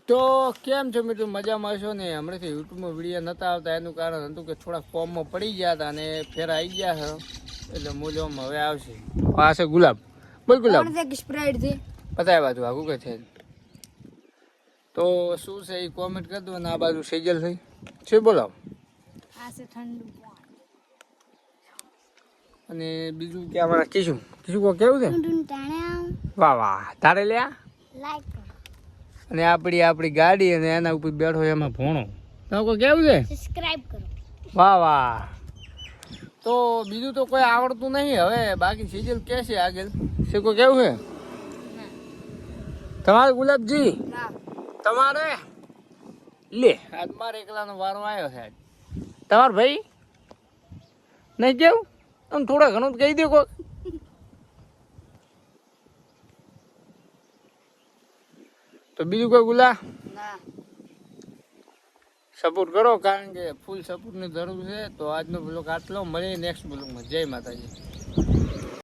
તો કેમ છો મિત્રો, મજામાં છો ને? હમણાંથી યુટ્યુબમાં વિડીયો નતા આવતા એનું કારણ હતું કે થોડા ફોર્મમાં પડી ગયા હતા અને ફેર આવી ગયા છે એટલે મૂલ્યોમાં હવે આવશે. આ છે ગુલાબ. બોલ ગુલાબ. સ્પ્રાઇટ છે પતાય બાજુ આગું કે છે તો શું છે એ કોમેન્ટ કરી દો. અને આ બાજુ સેજલ થઈ છે બોલાવ. આ છે ઠંડુ અને બીજું કે અમારા કીશું કો કેવું છે? વાહ વાહ તારે લ્યા. લાઈક અને આપણી ગાડી અને એના ઉપર બેઠો એમાં ભોણો તો કેવું છે? સબસ્ક્રાઇબ કરો. વાહ વાહ. તો બીજું તો કોઈ આવડતું નહીં હવે, બાકી સિજલ કે છે આગળ શીખો કેવું છે તમારે ગુલાબજી? તમારે લે આજ મારે એકલાનો વારો આવ્યો છે. તમારે ભાઈ નહીં કેવું? તમે થોડા ઘણું કહી દો કોઈ. તો બીજું કોઈ ગુલા સપોર્ટ કરો, કારણ કે ફૂલ સપોર્ટની જરૂર છે. તો આજનો બ્લોગ આટલો, મળીએ નેક્સ્ટ બ્લોગમાં. જય માતાજી.